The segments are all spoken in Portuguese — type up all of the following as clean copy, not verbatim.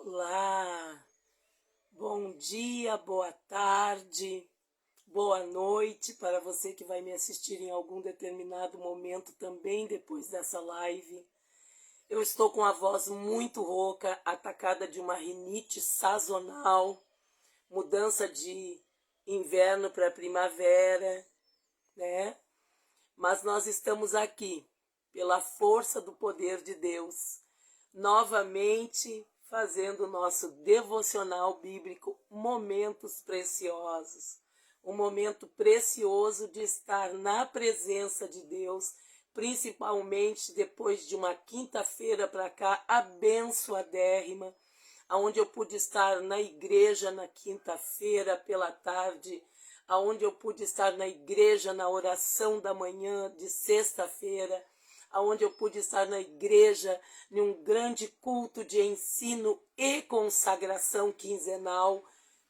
Olá, bom dia, boa tarde, boa noite para você que vai me assistir em algum determinado momento também depois dessa live. Eu estou com a voz muito rouca, atacada de uma rinite sazonal, mudança de inverno para primavera, né? Mas nós estamos aqui, pela força do poder de Deus, novamente fazendo o nosso devocional bíblico Momentos Preciosos. Um momento precioso de estar na presença de Deus, principalmente depois de uma quinta-feira para cá abençoadérrima, onde eu pude estar na igreja na quinta-feira pela tarde, aonde eu pude estar na igreja na oração da manhã de sexta-feira, aonde eu pude estar na igreja em um grande culto de ensino e consagração quinzenal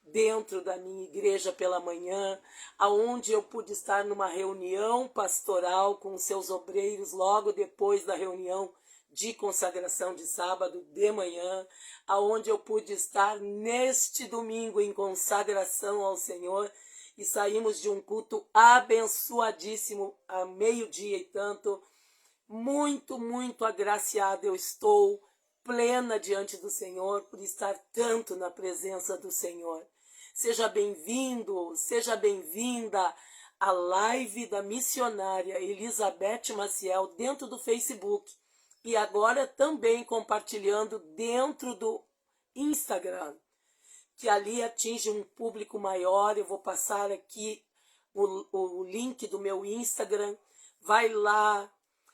dentro da minha igreja pela manhã, aonde eu pude estar numa reunião pastoral com os seus obreiros logo depois da reunião de consagração de sábado de manhã, aonde eu pude estar neste domingo em consagração ao Senhor, e saímos de um culto abençoadíssimo a meio-dia e tanto. Muito agraciada eu estou, plena diante do Senhor, por estar tanto na presença do Senhor. Seja bem-vindo, seja bem-vinda à live da missionária Elizabeth Maciel dentro do Facebook. E agora também compartilhando dentro do Instagram, que ali atinge um público maior. Eu vou passar aqui o link do meu Instagram. Vai lá,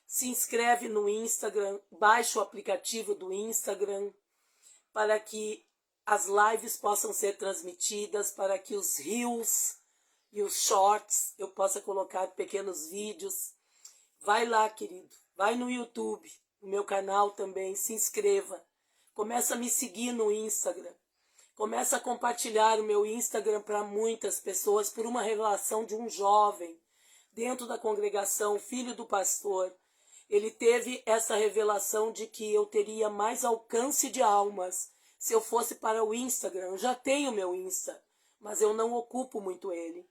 se inscreve no Instagram, baixa o aplicativo do Instagram, para que as lives possam ser transmitidas, para que os reels e os shorts eu possa colocar pequenos vídeos. Vai lá, querido, vai no YouTube, no meu canal também, se inscreva. Começa a me seguir no Instagram. Começa a compartilhar o meu Instagram para muitas pessoas por uma revelação de um jovem dentro da congregação, filho do pastor. Ele teve essa revelação de que eu teria mais alcance de almas se eu fosse para o Instagram. Eu já tenho meu Insta, mas eu não ocupo muito ele.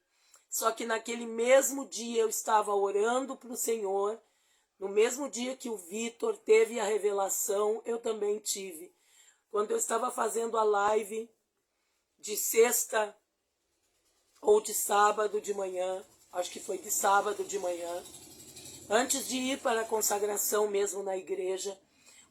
Só que naquele mesmo dia eu estava orando para o Senhor. No mesmo dia que o Vitor teve a revelação, eu também tive. Quando eu estava fazendo a live de sexta ou de sábado de manhã, acho que foi de sábado de manhã, antes de ir para a consagração mesmo na igreja,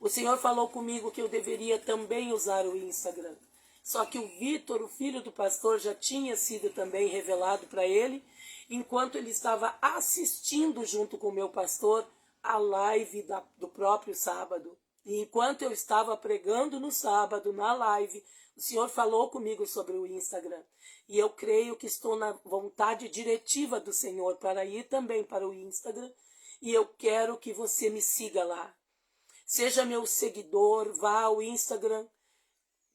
o Senhor falou comigo que eu deveria também usar o Instagram. Só que o Vitor, o filho do pastor, já tinha sido também revelado para ele, enquanto ele estava assistindo junto com o meu pastor a live do próprio sábado. E enquanto eu estava pregando no sábado, na live, o Senhor falou comigo sobre o Instagram. E eu creio que estou na vontade diretiva do Senhor para ir também para o Instagram. E eu quero que você me siga lá. Seja meu seguidor, vá ao Instagram,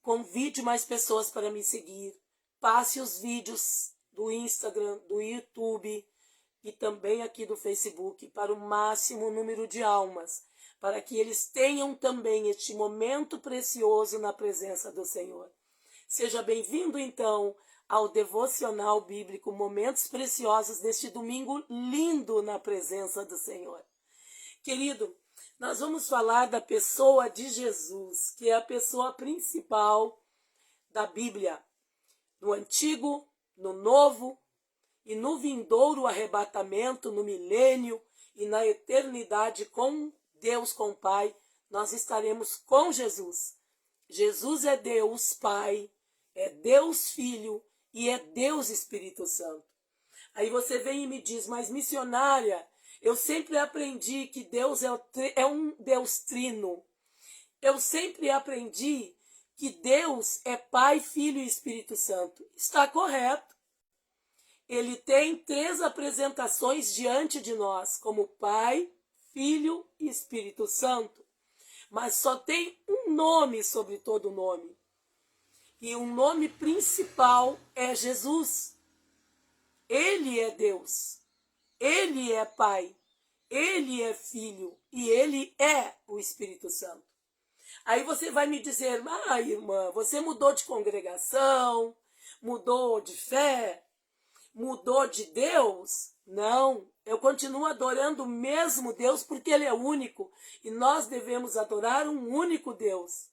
convide mais pessoas para me seguir. Passe os vídeos do Instagram, do YouTube e também aqui do Facebook para o máximo número de almas, para que eles tenham também este momento precioso na presença do Senhor. Seja bem-vindo, então, ao Devocional Bíblico Momentos Preciosos deste domingo lindo na presença do Senhor. Querido, nós vamos falar da pessoa de Jesus, que é a pessoa principal da Bíblia, no Antigo, no Novo e no vindouro arrebatamento, no milênio e na eternidade com Deus, com o Pai, nós estaremos com Jesus. Jesus é Deus Pai, é Deus Filho e é Deus Espírito Santo. Aí você vem e me diz, mas missionária, eu sempre aprendi que Deus é um Deus trino. Eu sempre aprendi que Deus é Pai, Filho e Espírito Santo. Está correto. Ele tem 3 apresentações diante de nós, como Pai, Filho e Espírito Santo. Mas só tem um nome sobre todo nome. E o nome principal é Jesus. Ele é Deus. Ele é Pai. Ele é Filho. E Ele é o Espírito Santo. Aí você vai me dizer, irmã, você mudou de congregação, mudou de fé, mudou de Deus? Não, eu continuo adorando o mesmo Deus porque Ele é único e nós devemos adorar um único Deus.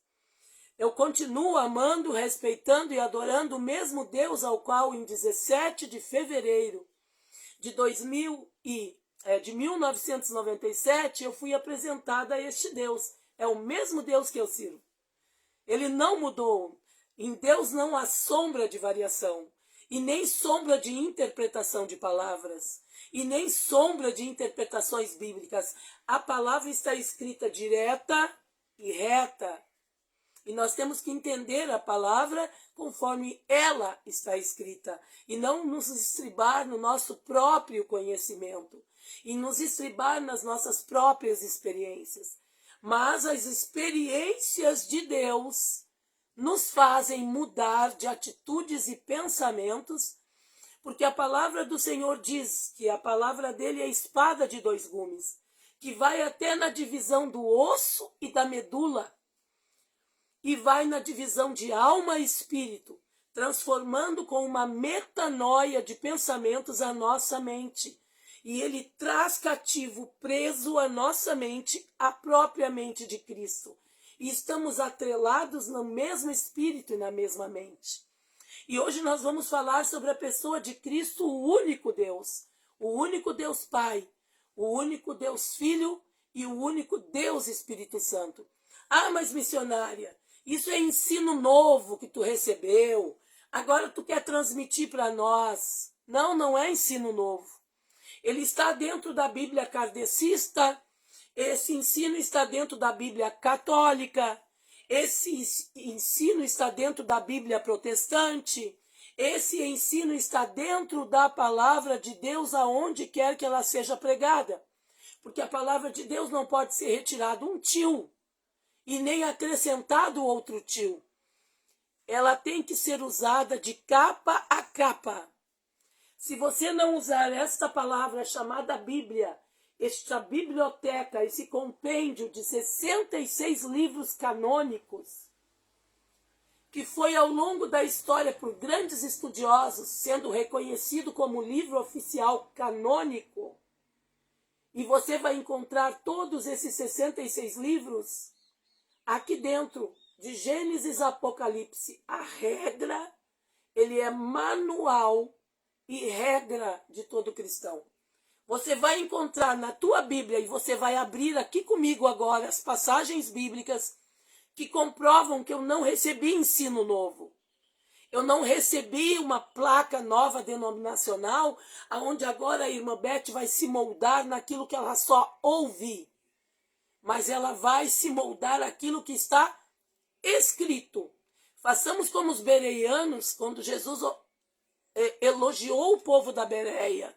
Eu continuo amando, respeitando e adorando o mesmo Deus ao qual em 17 de fevereiro de 1997 eu fui apresentada a este Deus. É o mesmo Deus que eu sirvo. Ele não mudou. Em Deus não há sombra de variação. E nem sombra de interpretação de palavras. E nem sombra de interpretações bíblicas. A palavra está escrita direta e reta. E nós temos que entender a palavra conforme ela está escrita. E não nos estribar no nosso próprio conhecimento. E nos estribar nas nossas próprias experiências. Mas as experiências de Deus nos fazem mudar de atitudes e pensamentos, porque a palavra do Senhor diz que a palavra dele é espada de dois gumes, que vai até na divisão do osso e da medula, e vai na divisão de alma e espírito, transformando com uma metanoia de pensamentos a nossa mente. E ele traz cativo, preso a nossa mente, a própria mente de Cristo. E estamos atrelados no mesmo espírito e na mesma mente. E hoje nós vamos falar sobre a pessoa de Cristo, o único Deus Pai, o único Deus Filho e o único Deus Espírito Santo. Mas missionária, isso é ensino novo que tu recebeu, agora tu quer transmitir para nós. Não, não é ensino novo. Ele está dentro da Bíblia kardecista, esse ensino está dentro da Bíblia católica, esse ensino está dentro da Bíblia protestante, esse ensino está dentro da palavra de Deus aonde quer que ela seja pregada. Porque a palavra de Deus não pode ser retirada um tio e nem acrescentado outro tio. Ela tem que ser usada de capa a capa. Se você não usar esta palavra chamada Bíblia, esta biblioteca, esse compêndio de 66 livros canônicos, que foi ao longo da história por grandes estudiosos, sendo reconhecido como livro oficial canônico, e você vai encontrar todos esses 66 livros aqui dentro, de Gênesis a Apocalipse. A regra, ele é manual e regra de todo cristão. Você vai encontrar na tua Bíblia, e você vai abrir aqui comigo agora as passagens bíblicas que comprovam que eu não recebi ensino novo. Eu não recebi uma placa nova denominacional, onde agora a irmã Beth vai se moldar naquilo que ela só ouve. Mas ela vai se moldar aquilo que está escrito. Façamos como os bereanos, quando Jesus elogiou o povo da Bereia.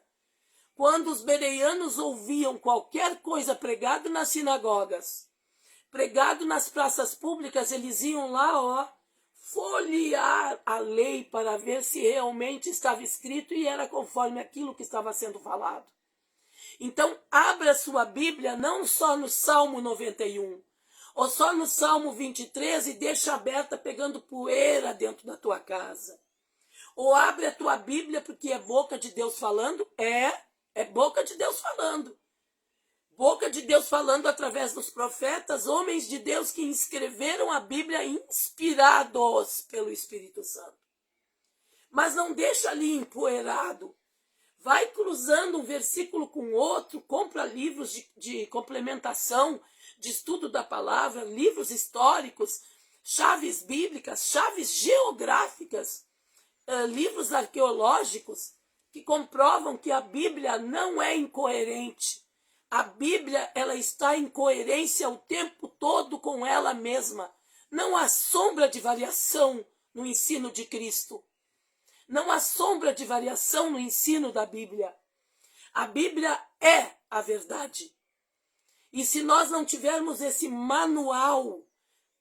Quando os bereanos ouviam qualquer coisa pregado nas sinagogas, pregado nas praças públicas, eles iam lá, folhear a lei para ver se realmente estava escrito e era conforme aquilo que estava sendo falado. Então, abra sua Bíblia não só no Salmo 91, ou só no Salmo 23 e deixa aberta pegando poeira dentro da tua casa. Ou abre a tua Bíblia porque é boca de Deus falando? É boca de Deus falando. Boca de Deus falando através dos profetas, homens de Deus que escreveram a Bíblia inspirados pelo Espírito Santo. Mas não deixa ali empoeirado. Vai cruzando um versículo com outro, compra livros de complementação, de estudo da palavra, livros históricos, chaves bíblicas, chaves geográficas, livros arqueológicos, que comprovam que a Bíblia não é incoerente. A Bíblia, ela está em coerência o tempo todo com ela mesma. Não há sombra de variação no ensino de Cristo. Não há sombra de variação no ensino da Bíblia. A Bíblia é a verdade. E se nós não tivermos esse manual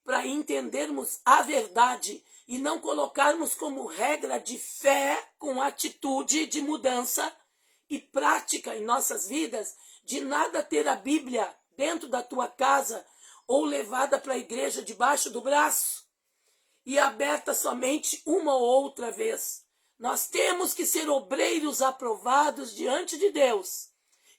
para entendermos a verdade e não colocarmos como regra de fé com atitude de mudança e prática em nossas vidas, de nada ter a Bíblia dentro da tua casa ou levada para a igreja debaixo do braço e aberta somente uma ou outra vez. Nós temos que ser obreiros aprovados diante de Deus,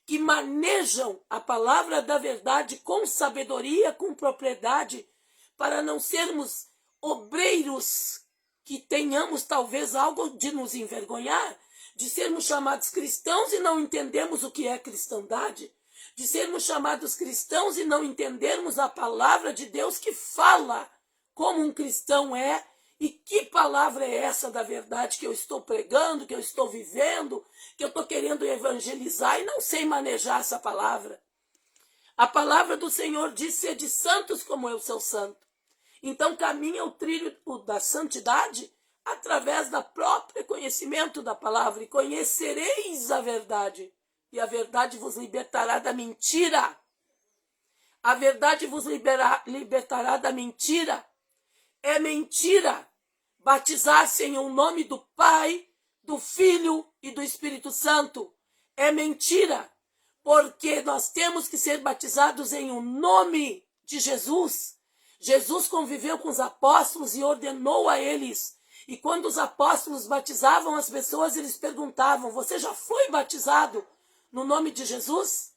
que manejam a palavra da verdade com sabedoria, com propriedade, para não sermos obreiros que tenhamos talvez algo de nos envergonhar, de sermos chamados cristãos e não entendemos o que é cristandade, de sermos chamados cristãos e não entendermos a palavra de Deus que fala como um cristão é. E que palavra é essa da verdade que eu estou pregando, que eu estou vivendo, que eu estou querendo evangelizar e não sei manejar essa palavra? A palavra do Senhor diz: sede santos como eu sou santo. Então caminha o trilho da santidade através da própria conhecimento da palavra. E conhecereis a verdade, e a verdade vos libertará da mentira. A verdade vos libertará da mentira. É mentira batizar-se em um nome do Pai, do Filho e do Espírito Santo. É mentira, porque nós temos que ser batizados em um nome de Jesus. Jesus conviveu com os apóstolos e ordenou a eles. E quando os apóstolos batizavam as pessoas, eles perguntavam: você já foi batizado no nome de Jesus?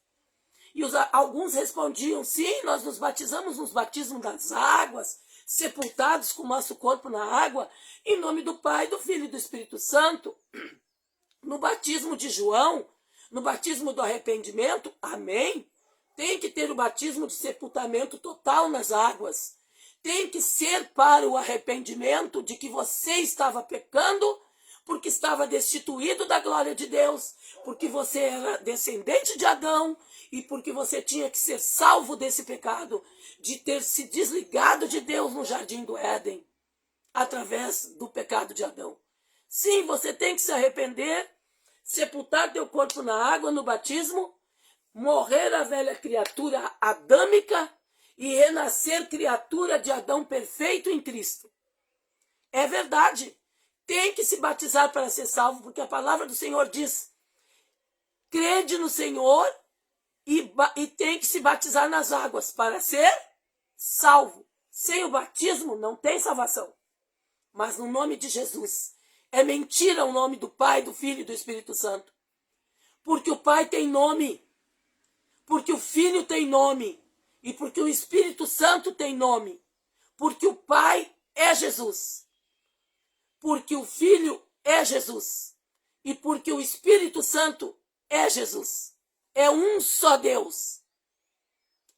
E alguns respondiam: sim, nós nos batizamos nos batismos das águas, sepultados com o nosso corpo na água, em nome do Pai, do Filho e do Espírito Santo. No batismo de João, no batismo do arrependimento, amém? Tem que ter o batismo de sepultamento total nas águas. Tem que ser para o arrependimento de que você estava pecando, porque estava destituído da glória de Deus, porque você era descendente de Adão e porque você tinha que ser salvo desse pecado, de ter se desligado de Deus no jardim do Éden, através do pecado de Adão. Sim, você tem que se arrepender, sepultar teu corpo na água no batismo, morrer a velha criatura adâmica e renascer criatura de Adão perfeito em Cristo. É verdade. Tem que se batizar para ser salvo, porque a palavra do Senhor diz: crede no Senhor e tem que se batizar nas águas para ser salvo. Sem o batismo não tem salvação. Mas no nome de Jesus. É mentira o nome do Pai, do Filho e do Espírito Santo. Porque o Pai tem nome. Porque o Filho tem nome. E porque o Espírito Santo tem nome. Porque o Pai é Jesus. Porque o Filho é Jesus. E porque o Espírito Santo é Jesus. É um só Deus.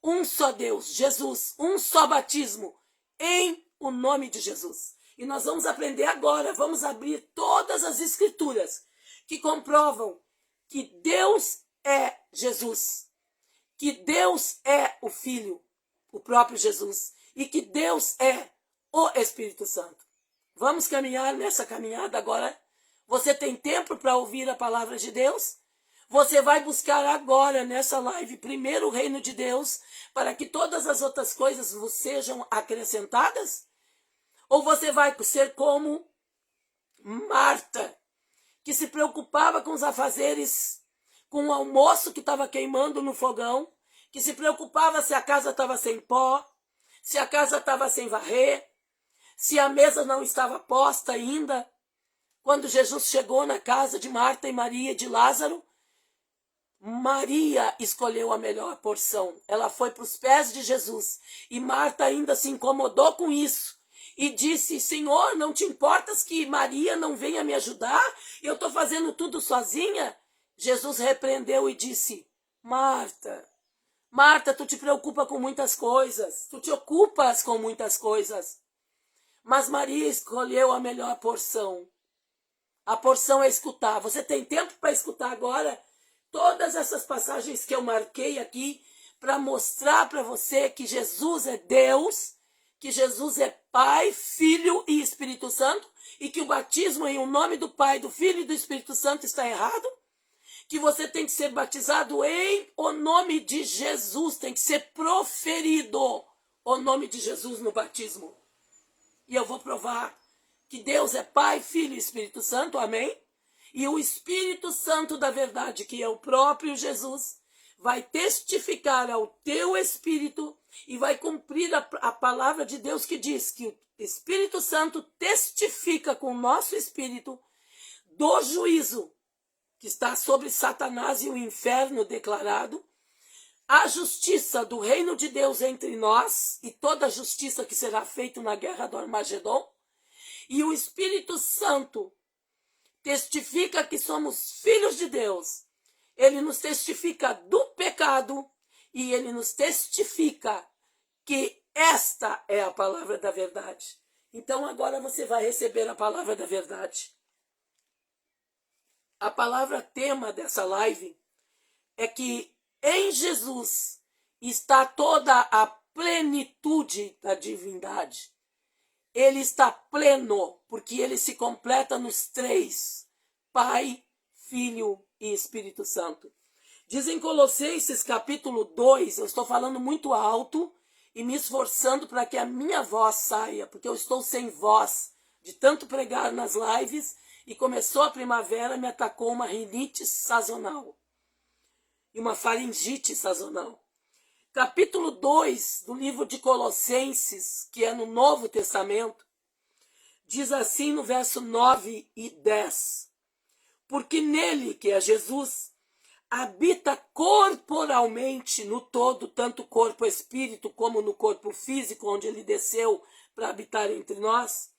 Um só Deus, Jesus. Um só batismo em o nome de Jesus. E nós vamos aprender agora, vamos abrir todas as escrituras que comprovam que Deus é Jesus. Que Deus é o Filho, o próprio Jesus. E que Deus é o Espírito Santo. Vamos caminhar nessa caminhada agora. Você tem tempo para ouvir a palavra de Deus? Você vai buscar agora nessa live primeiro o reino de Deus para que todas as outras coisas vos sejam acrescentadas? Ou você vai ser como Marta, que se preocupava com os afazeres, com o almoço que estava queimando no fogão, que se preocupava se a casa estava sem pó, se a casa estava sem varrer, se a mesa não estava posta ainda. Quando Jesus chegou na casa de Marta e Maria e de Lázaro, Maria escolheu a melhor porção. Ela foi para os pés de Jesus. E Marta ainda se incomodou com isso. E disse: Senhor, não te importas que Maria não venha me ajudar? Eu estou fazendo tudo sozinha? Jesus repreendeu e disse: Marta, Marta, tu te preocupa com muitas coisas. Tu te ocupas com muitas coisas. Mas Maria escolheu a melhor porção. A porção é escutar. Você tem tempo para escutar agora todas essas passagens que eu marquei aqui para mostrar para você que Jesus é Deus, que Jesus é Pai, Filho e Espírito Santo, e que o batismo em o nome do Pai, do Filho e do Espírito Santo está errado, que você tem que ser batizado em o nome de Jesus, tem que ser proferido o nome de Jesus no batismo. E eu vou provar que Deus é Pai, Filho e Espírito Santo, amém? E o Espírito Santo da verdade, que é o próprio Jesus, vai testificar ao teu espírito e vai cumprir a palavra de Deus que diz que o Espírito Santo testifica com o nosso espírito do juízo que está sobre Satanás e o inferno declarado, a justiça do reino de Deus entre nós e toda a justiça que será feita na guerra do Armagedon, e o Espírito Santo testifica que somos filhos de Deus. Ele nos testifica do pecado e ele nos testifica que esta é a palavra da verdade. Então agora você vai receber a palavra da verdade. A palavra tema dessa live é que em Jesus está toda a plenitude da divindade. Ele está pleno, porque ele se completa nos três: Pai, Filho e Espírito Santo. Diz em Colossenses capítulo 2, eu estou falando muito alto e me esforçando para que a minha voz saia, porque eu estou sem voz de tanto pregar nas lives, e começou a primavera, me atacou uma rinite sazonal e uma faringite sazonal. Capítulo 2 do livro de Colossenses, que é no Novo Testamento, diz assim no verso 9 e 10. Porque nele, que é Jesus, habita corporalmente no todo, tanto corpo espírito como no corpo físico, onde ele desceu para habitar entre nós,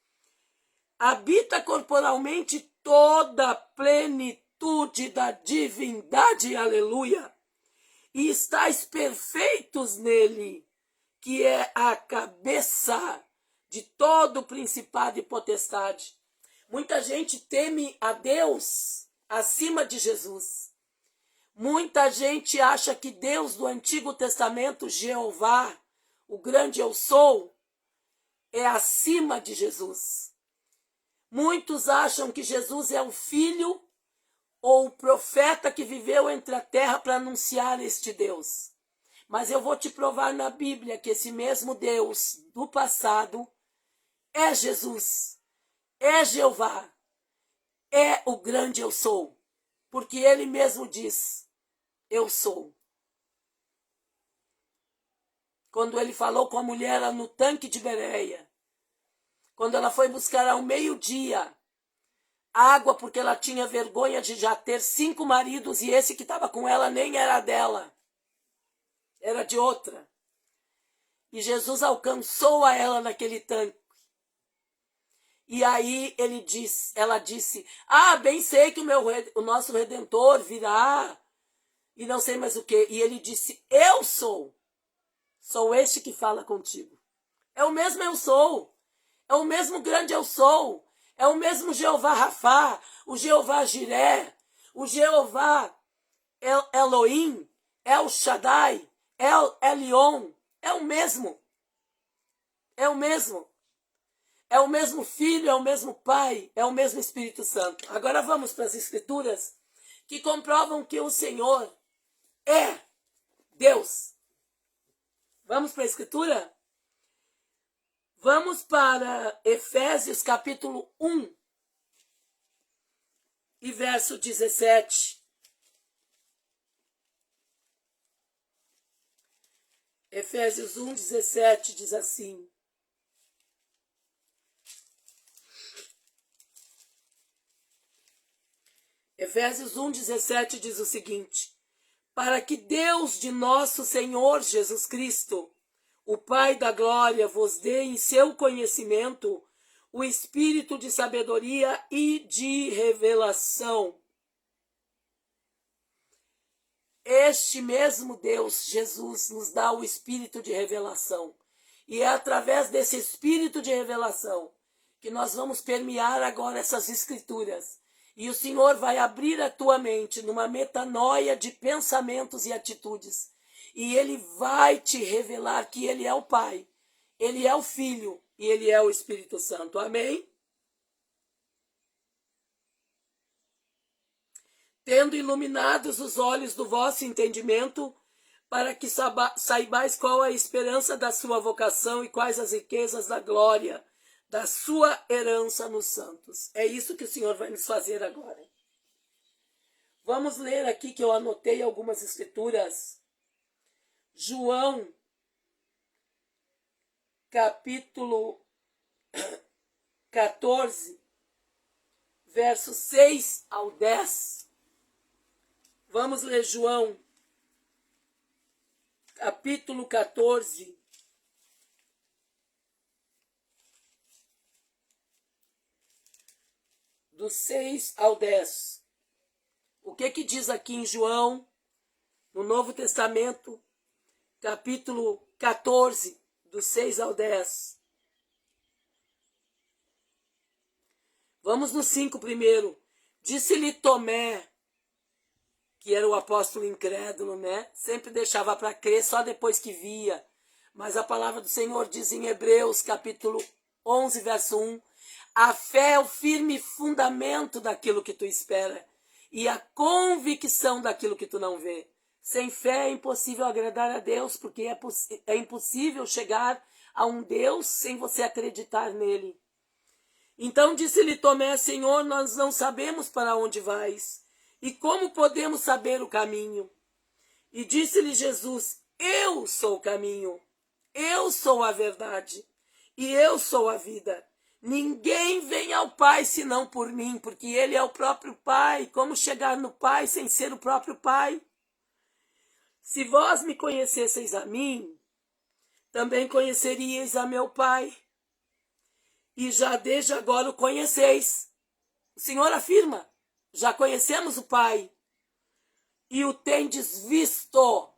habita corporalmente toda a plenitude da divindade, aleluia, e estáis perfeitos nele, que é a cabeça de todo principado e potestade. Muita gente teme a Deus acima de Jesus. Muita gente acha que Deus do Antigo Testamento, Jeová, o grande eu sou, é acima de Jesus. Muitos acham que Jesus é o filho ou o profeta que viveu entre a terra para anunciar este Deus. Mas eu vou te provar na Bíblia que esse mesmo Deus do passado é Jesus, é Jeová, é o grande eu sou, porque ele mesmo diz, eu sou. Quando ele falou com a mulher no tanque de Bereia, quando ela foi buscar ao meio-dia água, porque ela tinha vergonha de já ter 5 maridos, e esse que estava com ela nem era dela, era de outra. E Jesus alcançou a ela naquele tanque. E aí ela disse, bem sei que o nosso Redentor virá, e não sei mais o que. E ele disse, eu sou este que fala contigo. É o mesmo eu sou, é o mesmo grande eu sou, é o mesmo Jeová Rafá, o Jeová Jiré, o Jeová Elohim, El Shaddai, El Elion, é o mesmo. É o mesmo. É o mesmo Filho, é o mesmo Pai, é o mesmo Espírito Santo. Agora vamos para as Escrituras que comprovam que o Senhor é Deus. Vamos para a Escritura? Vamos para Efésios capítulo 1 e verso 17. Efésios 1, 17 diz assim. Efésios 1, 17 diz o seguinte: para que Deus de nosso Senhor Jesus Cristo, o Pai da glória, vos dê em seu conhecimento o espírito de sabedoria e de revelação. Este mesmo Deus, Jesus, nos dá o espírito de revelação. E é através desse espírito de revelação que nós vamos permear agora essas escrituras. E o Senhor vai abrir a tua mente numa metanoia de pensamentos e atitudes. E Ele vai te revelar que Ele é o Pai, Ele é o Filho e Ele é o Espírito Santo. Amém? Tendo iluminados os olhos do vosso entendimento, para que saibais qual a esperança da sua vocação e quais as riquezas da glória da sua herança nos santos. É isso que o Senhor vai nos fazer agora. Vamos ler aqui que eu anotei algumas escrituras. João, capítulo 14, versos 6 ao 10. Vamos ler João, capítulo 14, do 6 ao 10. O que diz aqui em João, no Novo Testamento, capítulo 14, do 6 ao 10. Vamos no 5 primeiro. Disse-lhe Tomé, que era o apóstolo incrédulo, né? Sempre deixava para crer só depois que via. Mas a palavra do Senhor diz em Hebreus, capítulo 11, verso 1, a fé é o firme fundamento daquilo que tu espera e a convicção daquilo que tu não vê. Sem fé é impossível agradar a Deus, porque é impossível chegar a um Deus sem você acreditar nele. Então disse-lhe Tomé, Senhor, nós não sabemos para onde vais, e como podemos saber o caminho? E disse-lhe Jesus, eu sou o caminho, eu sou a verdade, e eu sou a vida. Ninguém vem ao Pai senão por mim, porque ele é o próprio Pai. Como chegar no Pai sem ser o próprio Pai? Se vós me conhecesseis a mim, também conheceríeis a meu Pai. E já desde agora o conheceis. O Senhor afirma, já conhecemos o Pai. E o tendes visto.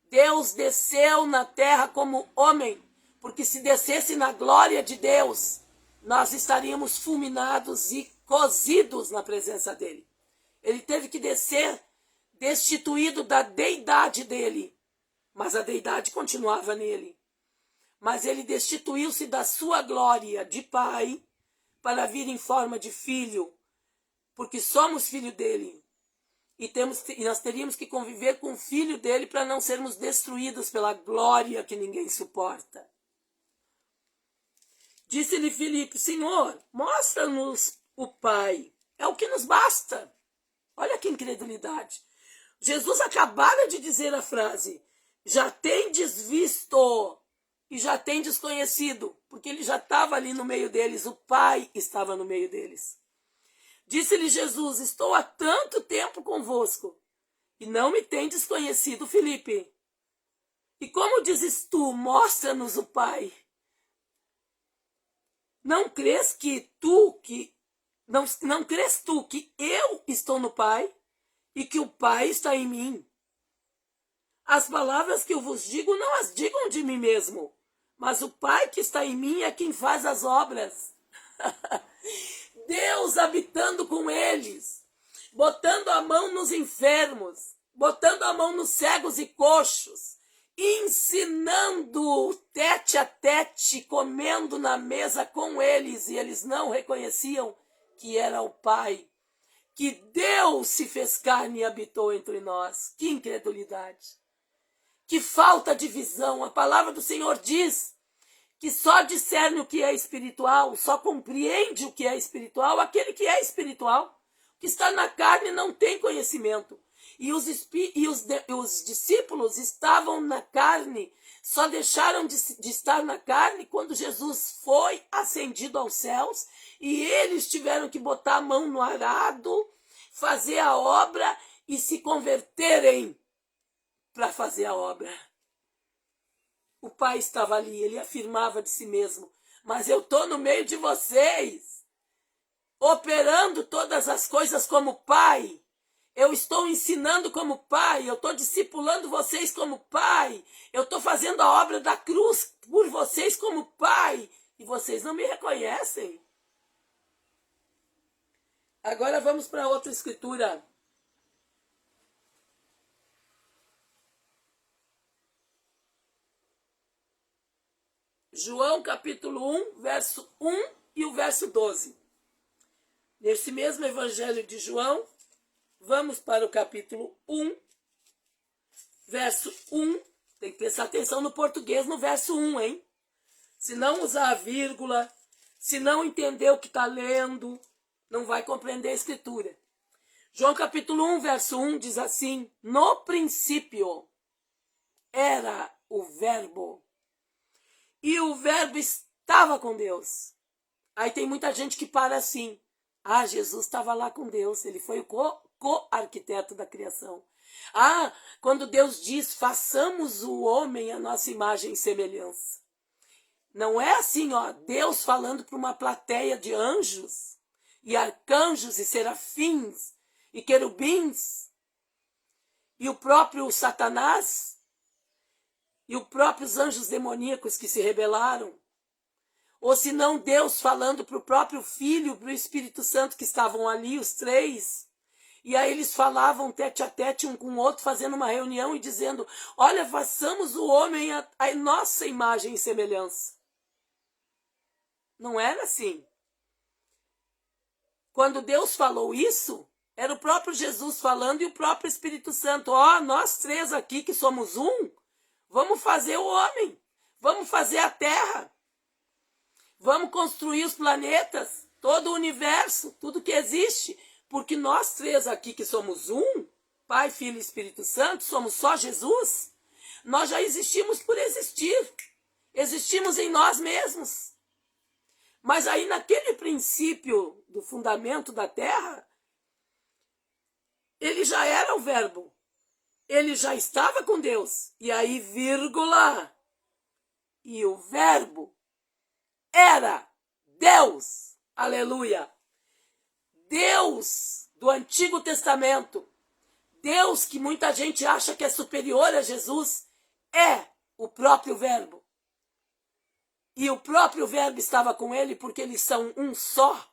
Deus desceu na terra como homem, porque se descesse na glória de Deus, nós estaríamos fulminados e cozidos na presença dele. Ele teve que descer destituído da deidade dele, mas a deidade continuava nele. Mas ele destituiu-se da sua glória de pai para vir em forma de filho, porque somos filho dele. E nós teríamos que conviver com o filho dele para não sermos destruídos pela glória que ninguém suporta. Disse-lhe Filipe, Senhor, mostra-nos o Pai. É o que nos basta. Olha que incredulidade. Jesus acabara de dizer a frase, já tendes visto e já tendes conhecido, porque ele já estava ali no meio deles, o Pai estava no meio deles. Disse-lhe Jesus, estou há tanto tempo convosco e não me tendes conhecido, Filipe. E como dizes tu, mostra-nos o Pai? Não crês não crês tu que eu estou no Pai e que o Pai está em mim? As palavras que eu vos digo não as digam de mim mesmo, mas o Pai que está em mim é quem faz as obras. Deus habitando com eles, botando a mão nos enfermos, botando a mão nos cegos e coxos, ensinando tete a tete, comendo na mesa com eles, e eles não reconheciam que era o Pai, que Deus se fez carne e habitou entre nós. Que incredulidade, que falta de visão. A palavra do Senhor diz que só discerne o que é espiritual, só compreende o que é espiritual aquele que é espiritual. O que está na carne não tem conhecimento. E os discípulos estavam na carne, só deixaram de estar na carne quando Jesus foi ascendido aos céus e eles tiveram que botar a mão no arado, fazer a obra e se converterem para fazer a obra. O Pai estava ali, ele afirmava de si mesmo, mas eu estou no meio de vocês, operando todas as coisas como Pai. Eu estou ensinando como Pai, eu estou discipulando vocês como Pai, eu estou fazendo a obra da cruz por vocês como Pai, e vocês não me reconhecem. Agora vamos para outra escritura. João capítulo 1, verso 1 e o verso 12. Nesse mesmo evangelho de João, vamos para o capítulo 1, verso 1. Tem que prestar atenção no português no verso 1, hein? Se não usar a vírgula, se não entender o que está lendo, não vai compreender a escritura. João capítulo 1, verso 1 diz assim: no princípio era o verbo, e o verbo estava com Deus. Aí tem muita gente que para assim: ah, Jesus estava lá com Deus, ele foi o co-arquiteto da criação. Ah, quando Deus diz, façamos o homem a nossa imagem e semelhança. Não é assim, ó, Deus falando para uma plateia de anjos, e arcanjos, e serafins, e querubins, e o próprio Satanás, e os próprios anjos demoníacos que se rebelaram. Ou se não, Deus falando para o próprio Filho, para o Espírito Santo que estavam ali, os três. E aí eles falavam tete a tete um com o outro, fazendo uma reunião e dizendo: olha, façamos o homem a nossa imagem e semelhança. Não era assim. Quando Deus falou isso, era o próprio Jesus falando e o próprio Espírito Santo. Ó, nós três aqui que somos um, vamos fazer o homem, vamos fazer a terra. Vamos construir os planetas, todo o universo, tudo que existe. Porque nós três aqui que somos um, Pai, Filho e Espírito Santo, somos só Jesus. Nós já existimos por existir. Existimos em nós mesmos. Mas aí naquele princípio do fundamento da terra, ele já era o verbo. Ele já estava com Deus. E aí, vírgula, e o verbo era Deus. Aleluia. Deus do Antigo Testamento. Deus que muita gente acha que é superior a Jesus, é o próprio verbo. E o próprio verbo estava com ele porque eles são um só.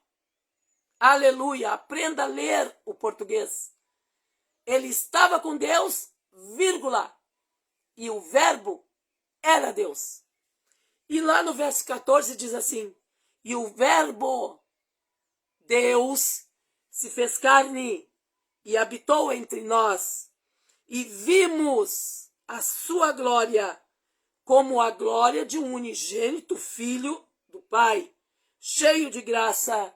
Aleluia. Aprenda a ler o português. Ele estava com Deus, vírgula. E o verbo era Deus. E lá no verso 14 diz assim: e o verbo, Deus, se fez carne e habitou entre nós, e vimos a sua glória, como a glória de um unigênito Filho do Pai, cheio de graça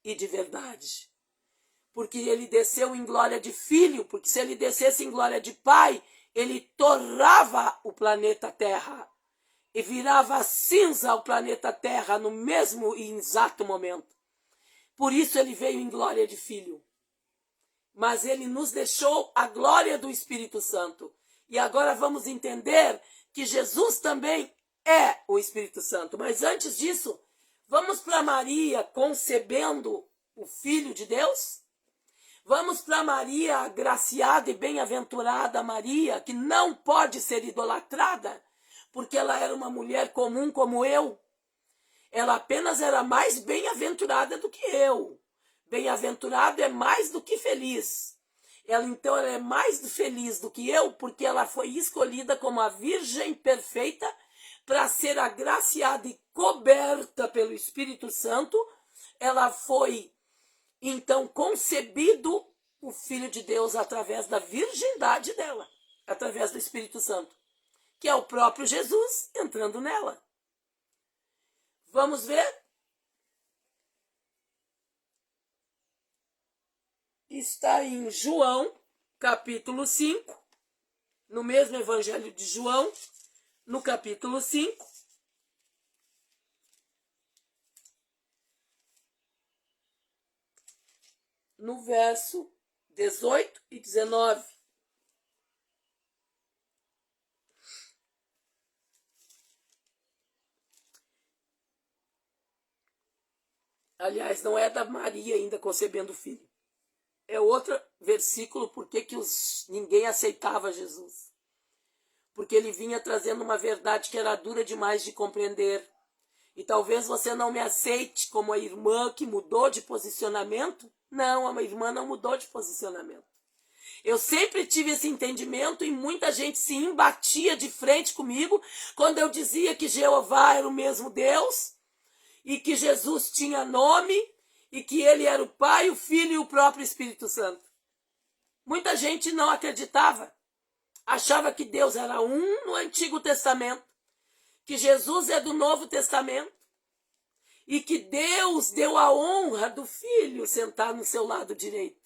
e de verdade. Porque ele desceu em glória de Filho, porque se ele descesse em glória de Pai, ele torrava o planeta Terra e virava cinza o planeta Terra no mesmo e exato momento. Por isso ele veio em glória de Filho. Mas ele nos deixou a glória do Espírito Santo. E agora vamos entender que Jesus também é o Espírito Santo. Mas antes disso, vamos para Maria concebendo o Filho de Deus? Vamos para Maria, agraciada e bem-aventurada Maria, que não pode ser idolatrada, porque ela era uma mulher comum como eu. Ela apenas era mais bem-aventurada do que eu. Bem-aventurado é mais do que feliz. Ela é mais feliz do que eu, porque ela foi escolhida como a Virgem perfeita para ser agraciada e coberta pelo Espírito Santo. Ela foi, então, concebido o Filho de Deus através da virgindade dela, através do Espírito Santo, que é o próprio Jesus entrando nela. Vamos ver? Está em João, capítulo 5, no mesmo Evangelho de João, no capítulo 5. No verso 18 e 19. Aliás, não é da Maria ainda concebendo o filho. É outro versículo porque ninguém aceitava Jesus. Porque ele vinha trazendo uma verdade que era dura demais de compreender. E talvez você não me aceite como a irmã que mudou de posicionamento. Não, a irmã não mudou de posicionamento. Eu sempre tive esse entendimento e muita gente se embatia de frente comigo quando eu dizia que Jeová era o mesmo Deus e que Jesus tinha nome e que ele era o Pai, o Filho e o próprio Espírito Santo. Muita gente não acreditava. Achava que Deus era um no Antigo Testamento, que Jesus é do Novo Testamento e que Deus deu a honra do Filho sentar no seu lado direito.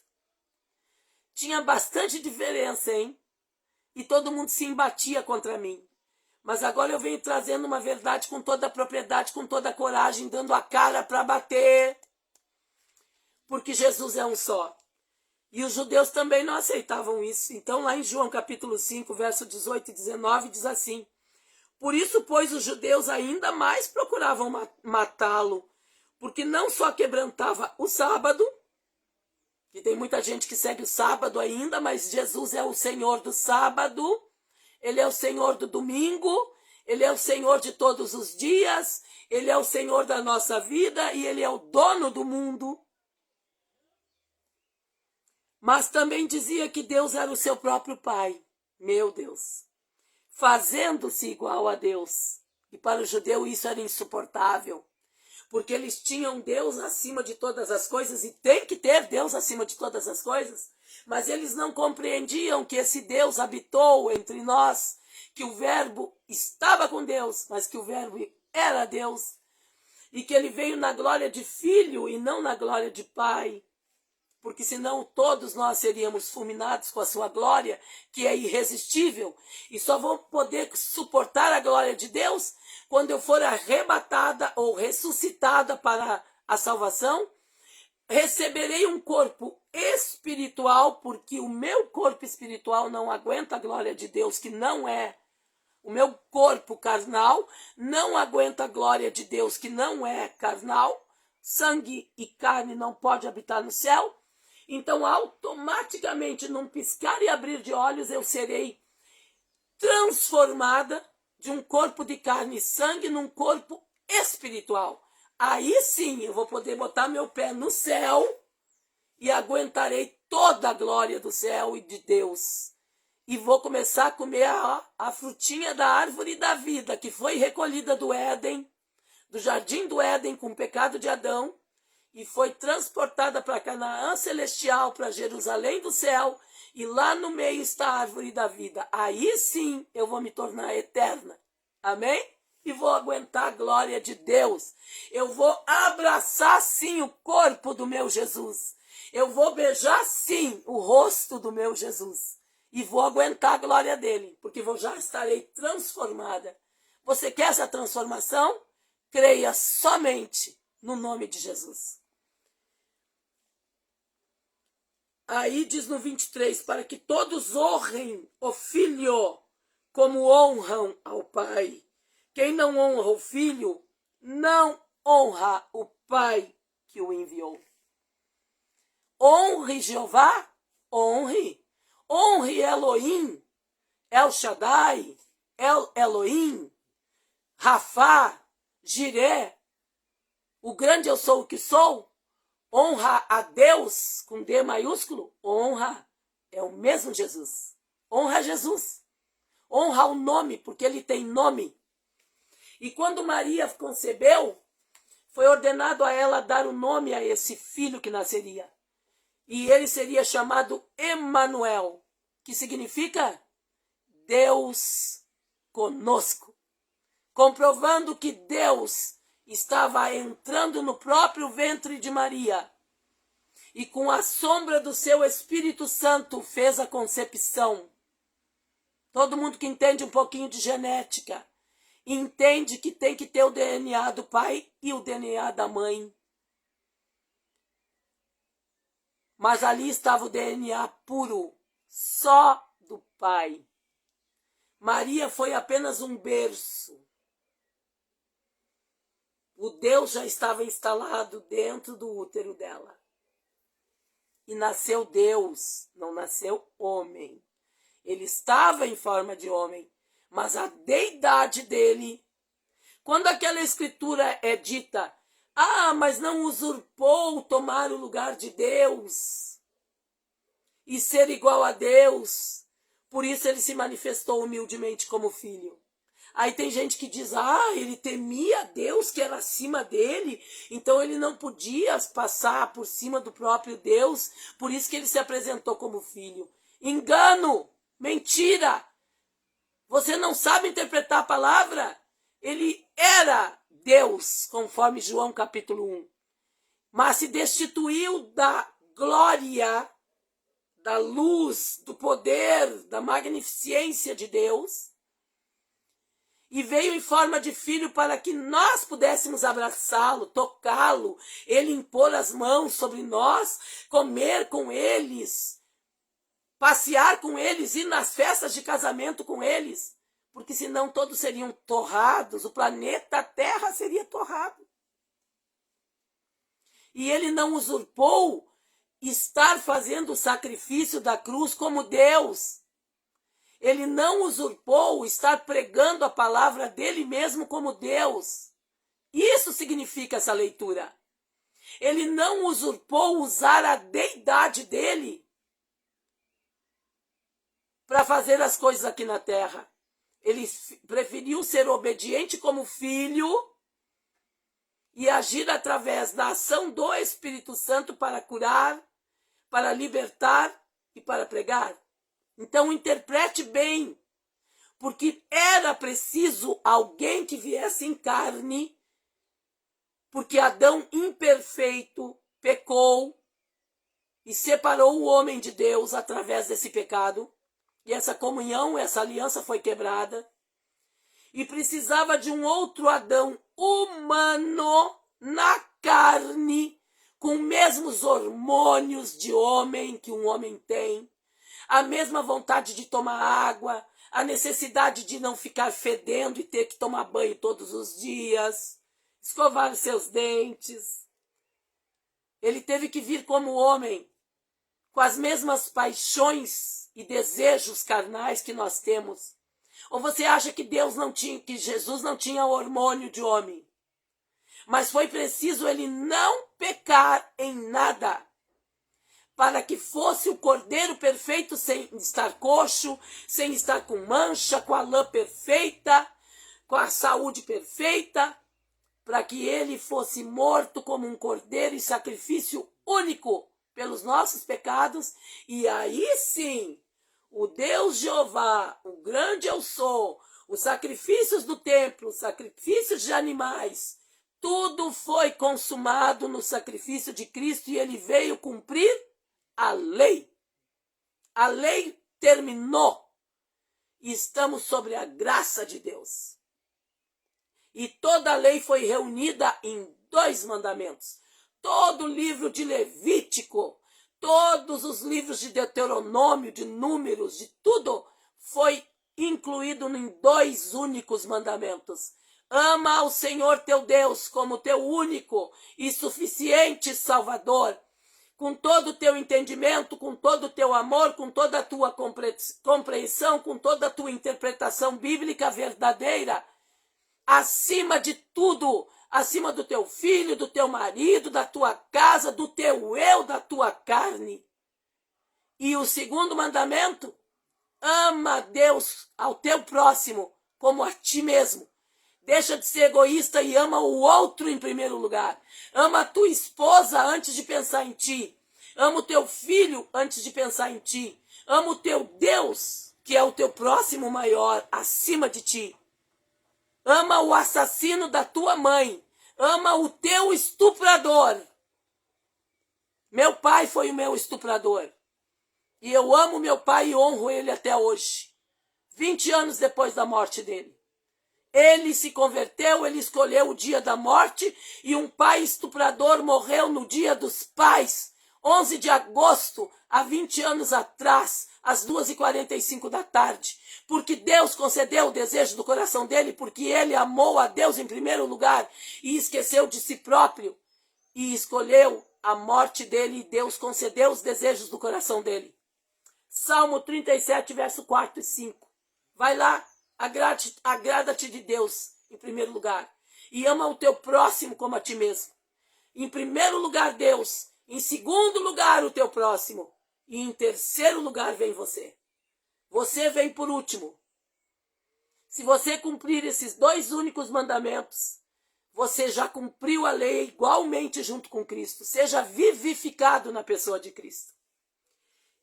tinha bastante diferença, hein? E todo mundo se embatia contra mim. Mas agora eu venho trazendo uma verdade com toda a propriedade, com toda a coragem, dando a cara para bater. Porque Jesus é um só. E os judeus também não aceitavam isso. Então lá em João capítulo 5, verso 18 e 19, diz assim: por isso, pois, os judeus ainda mais procuravam matá-lo, porque não só quebrantava o sábado, e tem muita gente que segue o sábado ainda, mas Jesus é o Senhor do sábado, ele é o Senhor do domingo, ele é o Senhor de todos os dias, ele é o Senhor da nossa vida e ele é o dono do mundo. Mas também dizia que Deus era o seu próprio Pai. Meu Deus. Fazendo-se igual a Deus. E para o judeu isso era insuportável. Porque eles tinham Deus acima de todas as coisas e tem que ter Deus acima de todas as coisas. Mas eles não compreendiam que esse Deus habitou entre nós, que o Verbo estava com Deus, mas que o Verbo era Deus. E que ele veio na glória de Filho e não na glória de Pai. Porque senão todos nós seríamos fulminados com a sua glória, que é irresistível, e só vou poder suportar a glória de Deus quando eu for arrebatada ou ressuscitada para a salvação. Receberei um corpo espiritual, porque o meu corpo espiritual não aguenta a glória de Deus, que não é. O meu corpo carnal não aguenta a glória de Deus, que não é carnal. Sangue e carne não pode habitar no céu. Então, automaticamente, num piscar e abrir de olhos, eu serei transformada de um corpo de carne e sangue num corpo espiritual. Aí sim, eu vou poder botar meu pé no céu e aguentarei toda a glória do céu e de Deus. E vou começar a comer a frutinha da árvore da vida, que foi recolhida do Éden, do jardim do Éden com o pecado de Adão, e foi transportada para Canaã celestial, para Jerusalém do céu, e lá no meio está a árvore da vida. Aí sim eu vou me tornar eterna. Amém? E vou aguentar a glória de Deus. Eu vou abraçar sim o corpo do meu Jesus. Eu vou beijar sim o rosto do meu Jesus. E vou aguentar a glória dele, porque eu já estarei transformada. Você quer essa transformação? Creia somente no nome de Jesus. Aí diz no 23, para que todos honrem o Filho como honram ao Pai. Quem não honra o Filho, não honra o Pai que o enviou. Honre Jeová, honre. Honre Elohim, El Shaddai, El Elohim, Rafá, Jiré, o grande eu sou o que sou. Honra a Deus, com D maiúsculo, honra, é o mesmo Jesus. Honra Jesus. Honra o nome, porque ele tem nome. E quando Maria concebeu, foi ordenado a ela dar o nome a esse filho que nasceria. E ele seria chamado Emanuel, que significa Deus conosco. Comprovando que Deus estava entrando no próprio ventre de Maria e com a sombra do seu Espírito Santo fez a concepção. Todo mundo que entende um pouquinho de genética entende que tem que ter o DNA do pai e o DNA da mãe. Mas ali estava o DNA puro, só do pai. Maria foi apenas um berço. O Deus já estava instalado dentro do útero dela. E nasceu Deus, não nasceu homem. Ele estava em forma de homem, mas a deidade dele, quando aquela escritura é dita, mas não usurpou tomar o lugar de Deus e ser igual a Deus, por isso ele se manifestou humildemente como filho. Aí tem gente que diz, ele temia Deus que era acima dele, então ele não podia passar por cima do próprio Deus, por isso que ele se apresentou como filho. Engano, mentira, você não sabe interpretar a palavra? Ele era Deus, conforme João capítulo 1, mas se destituiu da glória da luz, do poder, da magnificência de Deus, e veio em forma de filho para que nós pudéssemos abraçá-lo, tocá-lo, ele impor as mãos sobre nós, comer com eles, passear com eles, ir nas festas de casamento com eles, porque senão todos seriam torrados, o planeta Terra seria torrado. E ele não usurpou estar fazendo o sacrifício da cruz como Deus. Ele não usurpou estar pregando a palavra dele mesmo como Deus. Isso significa essa leitura. Ele não usurpou usar a deidade dele para fazer as coisas aqui na terra. Ele preferiu ser obediente como filho e agir através da ação do Espírito Santo para curar, para libertar e para pregar. Então interprete bem, porque era preciso alguém que viesse em carne, porque Adão imperfeito pecou e separou o homem de Deus através desse pecado, e essa comunhão, essa aliança foi quebrada, e precisava de um outro Adão humano na carne, com os mesmos hormônios de homem que um homem tem, a mesma vontade de tomar água, a necessidade de não ficar fedendo e ter que tomar banho todos os dias, escovar os seus dentes. Ele teve que vir como homem, com as mesmas paixões e desejos carnais que nós temos. Ou você acha que Deus não tinha, que Jesus não tinha hormônio de homem? Mas foi preciso ele não pecar em nada, para que fosse o cordeiro perfeito, sem estar coxo, sem estar com mancha, com a lã perfeita, com a saúde perfeita, para que ele fosse morto como um cordeiro em sacrifício único pelos nossos pecados, e aí sim, o Deus Jeová, o grande eu sou, os sacrifícios do templo, os sacrifícios de animais, tudo foi consumado no sacrifício de Cristo e ele veio cumprir a lei. A lei terminou e estamos sobre a graça de Deus. E toda a lei foi reunida em 2 mandamentos. Todo o livro de Levítico, todos os livros de Deuteronômio, de Números, de tudo, foi incluído em 2 únicos mandamentos. Ama ao Senhor teu Deus como teu único e suficiente Salvador, com todo o teu entendimento, com todo o teu amor, com toda a tua compreensão, com toda a tua interpretação bíblica verdadeira, acima de tudo, acima do teu filho, do teu marido, da tua casa, do teu eu, da tua carne. E o 2º mandamento, ama a Deus, ao teu próximo, como a ti mesmo. Deixa de ser egoísta e ama o outro em primeiro lugar. Ama a tua esposa antes de pensar em ti. Ama o teu filho antes de pensar em ti. Ama o teu Deus, que é o teu próximo maior, acima de ti. Ama o assassino da tua mãe. Ama o teu estuprador. Meu pai foi o meu estuprador. E eu amo meu pai e honro ele até hoje. 20 anos depois da morte dele. Ele se converteu, ele escolheu o dia da morte e um pai estuprador morreu no dia dos pais, 11 de agosto, há 20 anos atrás, às 2h45 da tarde. Porque Deus concedeu o desejo do coração dele, porque ele amou a Deus em primeiro lugar e esqueceu de si próprio e escolheu a morte dele e Deus concedeu os desejos do coração dele. Salmo 37, verso 4 e 5. Vai lá. Agrada-te de Deus, em primeiro lugar. E ama o teu próximo como a ti mesmo. Em primeiro lugar, Deus. Em segundo lugar, o teu próximo. E em terceiro lugar, vem você. Você vem por último. Se você cumprir esses 2 únicos mandamentos, você já cumpriu a lei igualmente junto com Cristo. Seja vivificado na pessoa de Cristo.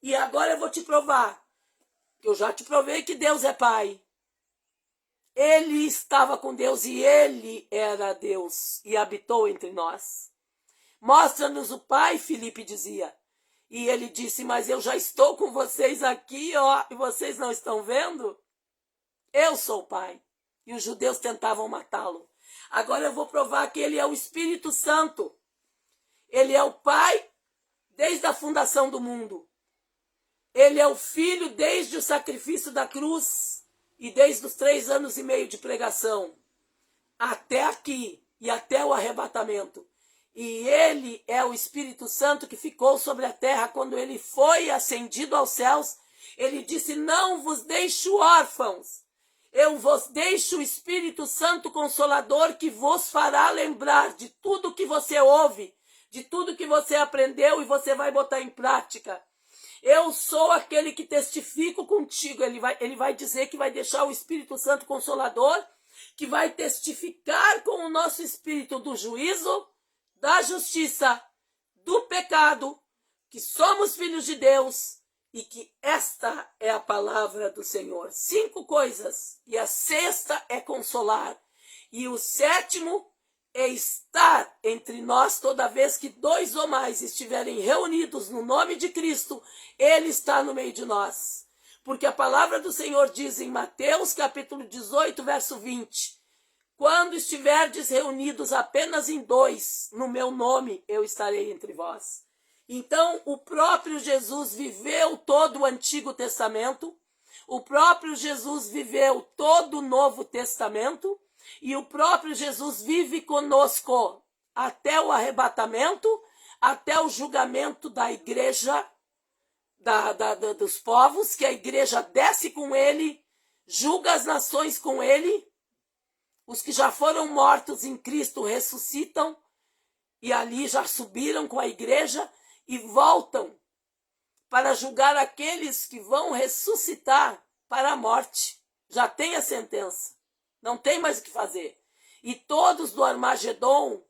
E agora eu vou te provar. Eu já te provei que Deus é Pai. Ele estava com Deus e ele era Deus e habitou entre nós. Mostra-nos o Pai, Filipe dizia. E ele disse, mas eu já estou com vocês aqui, ó, e vocês não estão vendo? Eu sou o Pai. E os judeus tentavam matá-lo. Agora eu vou provar que ele é o Espírito Santo. Ele é o Pai desde a fundação do mundo. Ele é o Filho desde o sacrifício da cruz e desde os 3 anos e meio de pregação. Até aqui e até o arrebatamento. E ele é o Espírito Santo que ficou sobre a terra quando ele foi ascendido aos céus. Ele disse, não vos deixo órfãos. Eu vos deixo o Espírito Santo Consolador que vos fará lembrar de tudo que você ouve, de tudo que você aprendeu e você vai botar em prática. Eu sou aquele que testifico contigo. Ele vai dizer que vai deixar o Espírito Santo Consolador, que vai testificar com o nosso espírito do juízo, da justiça, do pecado, que somos filhos de Deus e que esta é a palavra do Senhor. 5 coisas, e a 6ª é consolar. E o 7º é estar entre nós toda vez que 2 ou mais estiverem reunidos no nome de Cristo, Ele está no meio de nós. Porque a palavra do Senhor diz em Mateus capítulo 18, verso 20, quando estiverdes reunidos apenas em 2, no meu nome, eu estarei entre vós. Então, o próprio Jesus viveu todo o Antigo Testamento, o próprio Jesus viveu todo o Novo Testamento, e o próprio Jesus vive conosco até o arrebatamento, até o julgamento da igreja, dos povos, que a igreja desce com ele, julga as nações com ele, os que já foram mortos em Cristo ressuscitam, e ali já subiram com a igreja, e voltam para julgar aqueles que vão ressuscitar para a morte. Já tem a sentença. Não tem mais o que fazer. E todos do Armagedon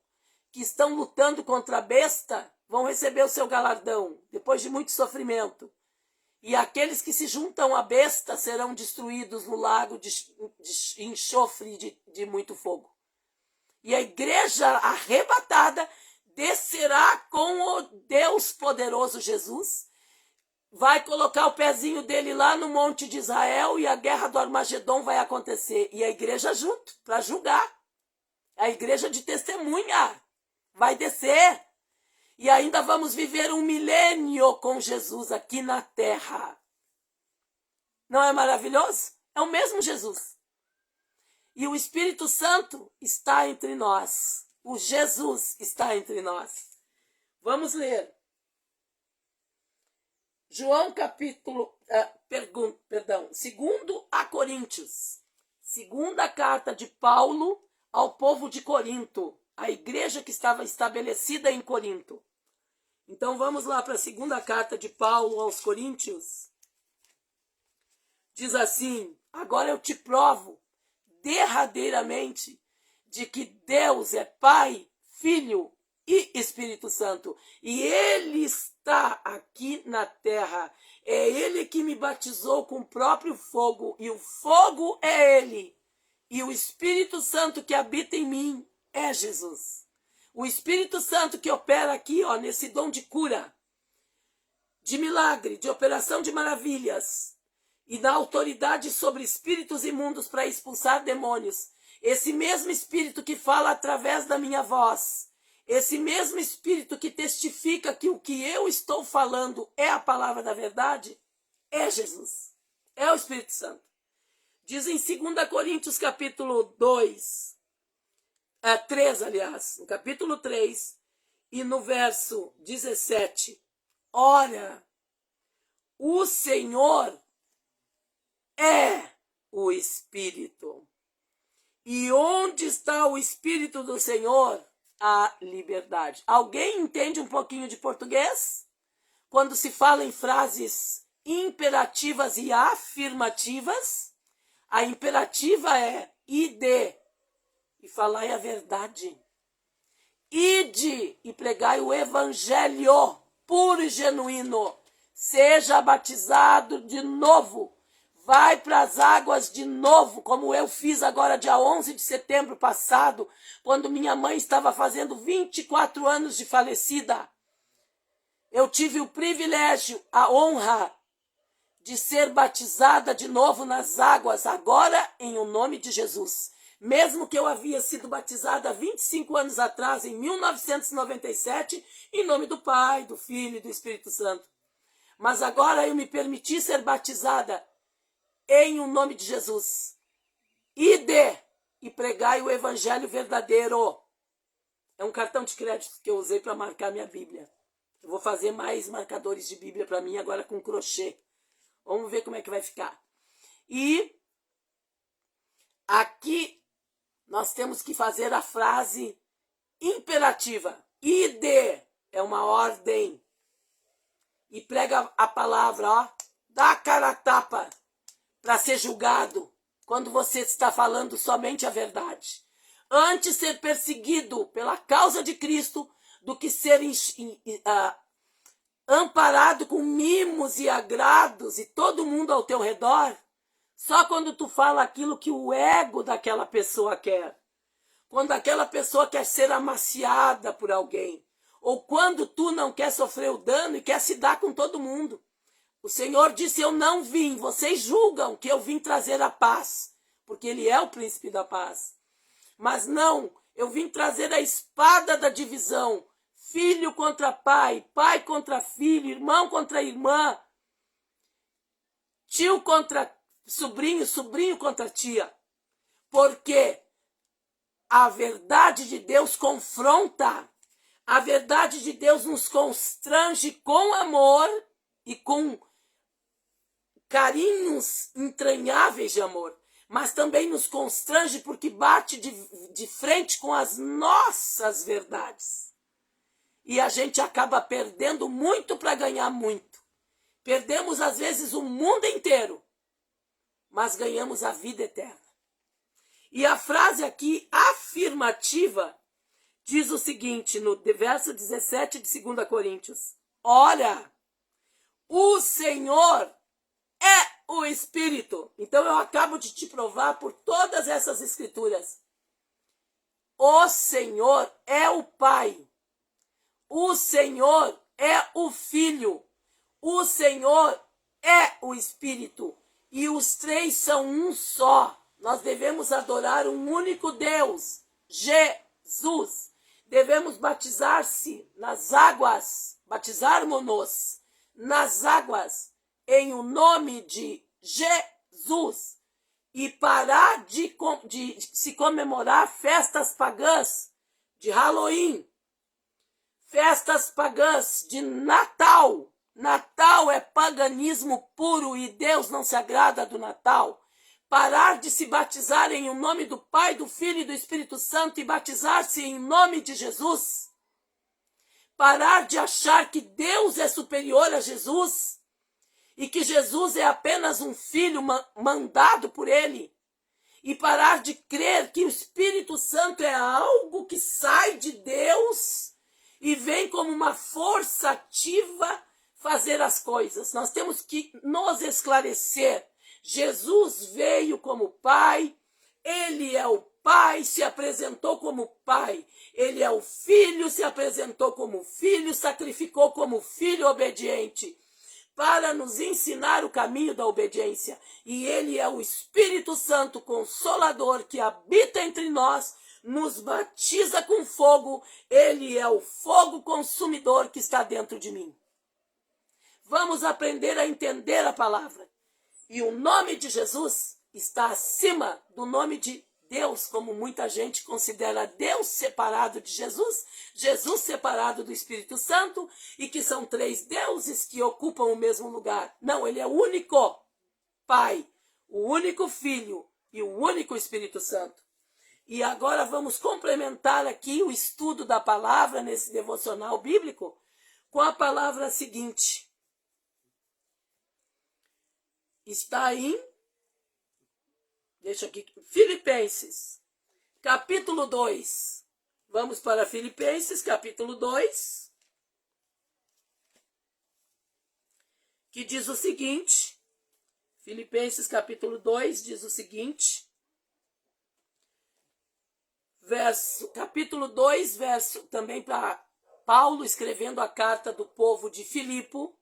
que estão lutando contra a besta vão receber o seu galardão, depois de muito sofrimento. E aqueles que se juntam à besta serão destruídos no lago de enxofre de muito fogo. E a igreja arrebatada descerá com o Deus poderoso Jesus, vai colocar o pezinho dele lá no monte de Israel e a guerra do Armagedon vai acontecer. E a igreja junto, para julgar. A igreja de testemunha vai descer. E ainda vamos viver 1 milênio com Jesus aqui na terra. Não é maravilhoso? É o mesmo Jesus. E o Espírito Santo está entre nós. O Jesus está entre nós. Vamos ler. João capítulo, 2 a Coríntios. 2ª carta de Paulo ao povo de Corinto. A igreja que estava estabelecida em Corinto. Então vamos lá para a 2ª carta de Paulo aos Coríntios. Diz assim, agora eu te provo derradeiramente de que Deus é Pai, Filho e Espírito Santo. E Ele está aqui na terra. É Ele que me batizou com o próprio fogo. E o fogo é Ele. E o Espírito Santo que habita em mim é Jesus. O Espírito Santo que opera aqui, ó, nesse dom de cura, de milagre, de operação de maravilhas, e na autoridade sobre espíritos imundos para expulsar demônios. Esse mesmo Espírito que fala através da minha voz, esse mesmo Espírito que testifica que o que eu estou falando é a palavra da verdade, é Jesus, é o Espírito Santo. Diz em 2 Coríntios capítulo 3, aliás, no capítulo 3, e no verso 17, ora, o Senhor é o Espírito. E onde está o Espírito do Senhor? A liberdade. Alguém entende um pouquinho de português? Quando se fala em frases imperativas e afirmativas, a imperativa é ide, e falai a verdade. Ide e pregai o evangelho puro e genuíno. Seja batizado de novo. Vai para as águas de novo, como eu fiz agora dia 11 de setembro passado, quando minha mãe estava fazendo 24 anos de falecida. eu tive o privilégio, a honra de ser batizada de novo nas águas, agora em o nome de Jesus. Mesmo que eu havia sido batizada há 25 anos atrás, em 1997, em nome do Pai, do Filho e do Espírito Santo. Mas agora eu me permiti ser batizada em o nome de Jesus. Ide e pregai o evangelho verdadeiro. É um cartão de crédito que eu usei para marcar minha Bíblia. Eu vou fazer mais marcadores de Bíblia para mim agora com crochê. Vamos ver como é que vai ficar. E aqui nós temos que fazer a frase imperativa. Ide é uma ordem. E prega a palavra, ó. Dá a cara a tapa para ser julgado quando você está falando somente a verdade. Antes ser perseguido pela causa de Cristo do que ser amparado com mimos e agrados e todo mundo ao teu redor, só quando tu fala aquilo que o ego daquela pessoa quer. Quando aquela pessoa quer ser amaciada por alguém. Ou quando tu não quer sofrer o dano e quer se dar com todo mundo. O Senhor disse, eu não vim, vocês julgam que eu vim trazer a paz, porque Ele é o príncipe da paz. Mas não, eu vim trazer a espada da divisão, filho contra pai, pai contra filho, irmão contra irmã, tio contra sobrinho, sobrinho contra tia. Porque a verdade de Deus confronta, a verdade de Deus nos constrange com amor e com carinhos entranháveis de amor, mas também nos constrange porque bate de frente com as nossas verdades. E a gente acaba perdendo muito para ganhar muito. Perdemos, às vezes, o mundo inteiro, mas ganhamos a vida eterna. E a frase aqui, afirmativa, diz o seguinte, no verso 17 de 2 Coríntios. Ora, o Senhor é o Espírito. Então eu acabo de te provar por todas essas escrituras. O Senhor é o Pai. O Senhor é o Filho. O Senhor é o Espírito. E os três são um só. Nós devemos adorar um único Deus, Jesus. Devemos batizar-se nas águas, batizarmos-nos nas águas em o nome de Jesus e parar de se comemorar festas pagãs de Halloween, festas pagãs de Natal. Natal é paganismo puro e Deus não se agrada do Natal. Parar de se batizar em o nome do Pai, do Filho e do Espírito Santo e batizar-se em nome de Jesus. Parar de achar que Deus é superior a Jesus e que Jesus é apenas um filho mandado por ele. E parar de crer que o Espírito Santo é algo que sai de Deus e vem como uma força ativa fazer as coisas. Nós temos que nos esclarecer. Jesus veio como Pai, Ele é o Pai, se apresentou como Pai. Ele é o Filho, se apresentou como Filho, sacrificou como Filho obediente, para nos ensinar o caminho da obediência. E Ele é o Espírito Santo Consolador que habita entre nós, nos batiza com fogo. Ele é o fogo consumidor que está dentro de mim. Vamos aprender a entender a palavra. E o nome de Jesus está acima do nome de Deus, como muita gente considera Deus separado de Jesus, Jesus separado do Espírito Santo, e que são três deuses que ocupam o mesmo lugar. Não, ele é o único Pai, o único Filho e o único Espírito Santo. E agora vamos complementar aqui o estudo da palavra nesse devocional bíblico com a palavra seguinte. Está em, deixa aqui, Filipenses, capítulo 2. Vamos para Filipenses, capítulo 2, que diz o seguinte, Filipenses, capítulo 2, diz o seguinte, capítulo 2, verso, também para Paulo escrevendo a carta do povo de Filipo,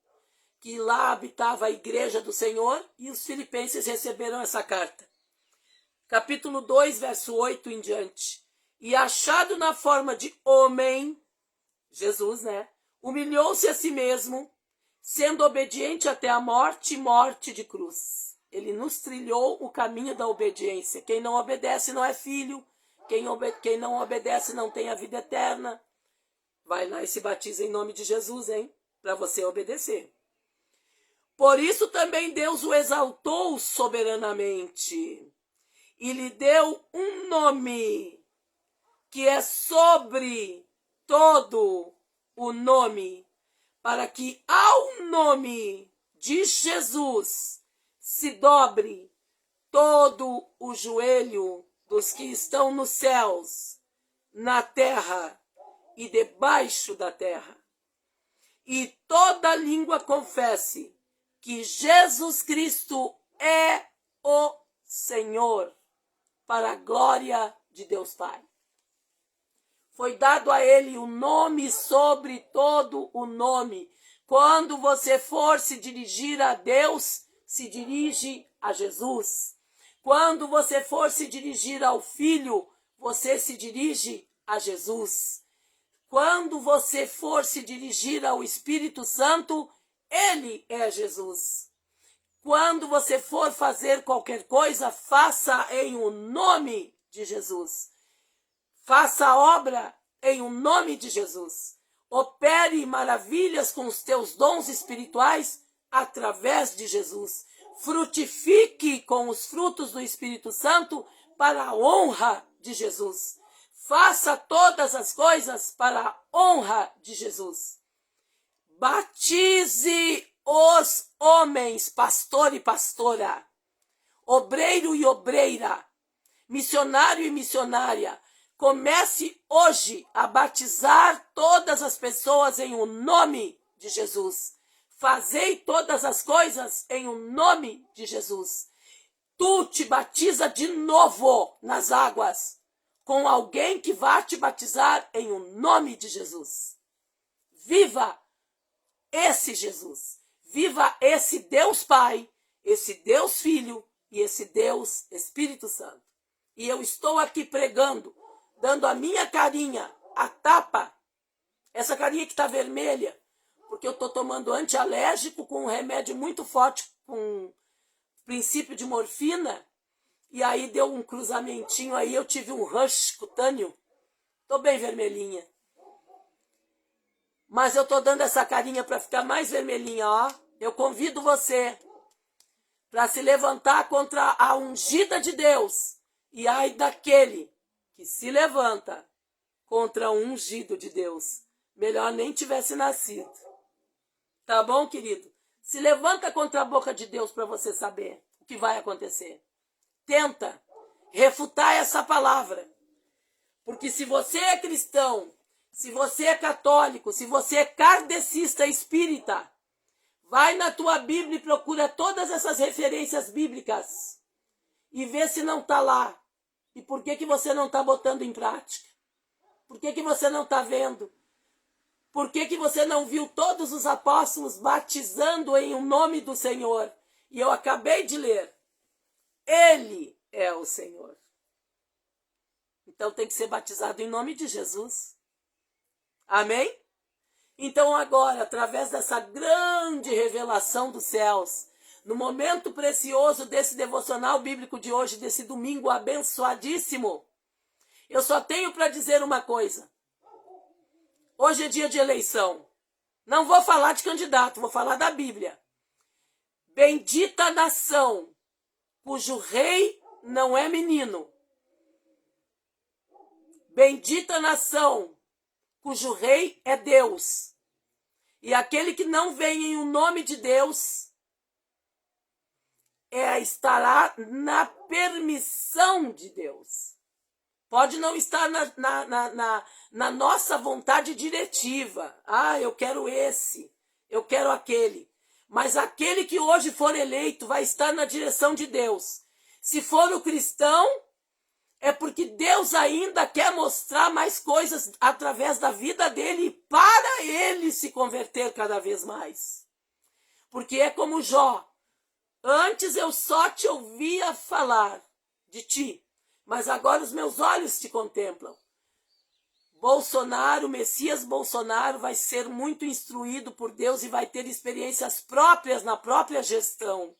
que lá habitava a igreja do Senhor, e os filipenses receberam essa carta. Capítulo 2, verso 8 em diante. E achado na forma de homem, Jesus, né? Humilhou-se a si mesmo, sendo obediente até a morte, morte de cruz. Ele nos trilhou o caminho da obediência. Quem não obedece não é filho. Quem não obedece não tem a vida eterna. Vai lá e se batiza em nome de Jesus, hein? Para você obedecer. Por isso também Deus o exaltou soberanamente e lhe deu um nome que é sobre todo o nome, para que ao nome de Jesus se dobre todo o joelho dos que estão nos céus, na terra e debaixo da terra, e toda língua confesse que Jesus Cristo é o Senhor, para a glória de Deus Pai. Foi dado a ele o nome sobre todo o nome. Quando você for se dirigir a Deus, se dirige a Jesus. Quando você for se dirigir ao Filho, você se dirige a Jesus. Quando você for se dirigir ao Espírito Santo, ele é Jesus. Quando você for fazer qualquer coisa, faça em o nome de Jesus. Faça a obra em o nome de Jesus. Opere maravilhas com os teus dons espirituais através de Jesus. Frutifique com os frutos do Espírito Santo para a honra de Jesus. Faça todas as coisas para a honra de Jesus. Batize os homens, pastor e pastora, obreiro e obreira, missionário e missionária. Comece hoje a batizar todas as pessoas em o nome de Jesus. Fazei todas as coisas em o nome de Jesus. Tu te batiza de novo nas águas, com alguém que vai te batizar em o nome de Jesus. Viva esse Jesus. Viva esse Deus Pai, esse Deus Filho e esse Deus Espírito Santo. E eu estou aqui pregando, dando a minha carinha, a tapa, essa carinha que está vermelha, porque eu estou tomando antialérgico com um remédio muito forte, com princípio de morfina, e aí deu um cruzamentinho aí, eu tive um rush cutâneo. Estou bem vermelhinha. Mas eu estou dando essa carinha para ficar mais vermelhinha, ó. Eu convido você para se levantar contra a ungida de Deus. E ai daquele que se levanta contra o ungido de Deus. Melhor nem tivesse nascido. Tá bom, querido? Se levanta contra a boca de Deus para você saber o que vai acontecer. Tenta refutar essa palavra. Porque se você é cristão, se você é católico, se você é kardecista espírita, vai na tua Bíblia e procura todas essas referências bíblicas e vê se não está lá. E por que você não está botando em prática? Por que você não está vendo? Por que você não viu todos os apóstolos batizando em o nome do Senhor? E eu acabei de ler. Ele é o Senhor. Então tem que ser batizado em nome de Jesus. Amém? Então agora, através dessa grande revelação dos céus, no momento precioso desse devocional bíblico de hoje, desse domingo abençoadíssimo, eu só tenho para dizer uma coisa. Hoje é dia de eleição. Não vou falar de candidato, vou falar da Bíblia. Bendita a nação, cujo rei não é menino. Bendita a nação, cujo rei é Deus. E aquele que não vem em o nome de Deus estará na permissão de Deus. Pode não estar na nossa vontade diretiva. Ah, eu quero esse, eu quero aquele. Mas aquele que hoje for eleito vai estar na direção de Deus. Se for o cristão, é porque Deus ainda quer mostrar mais coisas através da vida dele para ele se converter cada vez mais. Porque é como Jó. Antes eu só te ouvia falar de ti, mas agora os meus olhos te contemplam. Bolsonaro, o Messias Bolsonaro vai ser muito instruído por Deus e vai ter experiências próprias na própria gestão.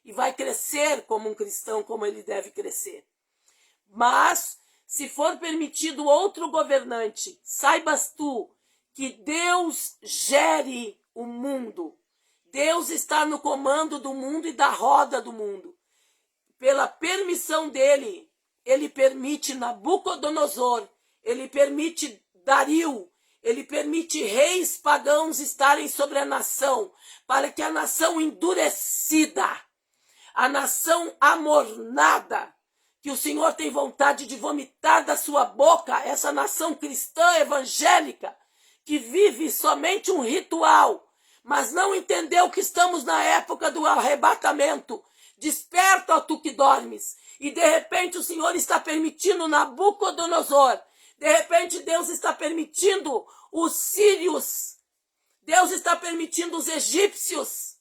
E vai crescer como um cristão, como ele deve crescer. Mas, se for permitido outro governante, saibas tu que Deus gere o mundo. Deus está no comando do mundo e da roda do mundo. Pela permissão dele, ele permite Nabucodonosor, ele permite Dario, ele permite reis pagãos estarem sobre a nação, para que a nação endurecida, a nação amornada, que o Senhor tem vontade de vomitar da sua boca, essa nação cristã evangélica, que vive somente um ritual, mas não entendeu que estamos na época do arrebatamento. Desperta, ó tu que dormes. E de repente o Senhor está permitindo Nabucodonosor. De repente Deus está permitindo os sírios. Deus está permitindo os egípcios,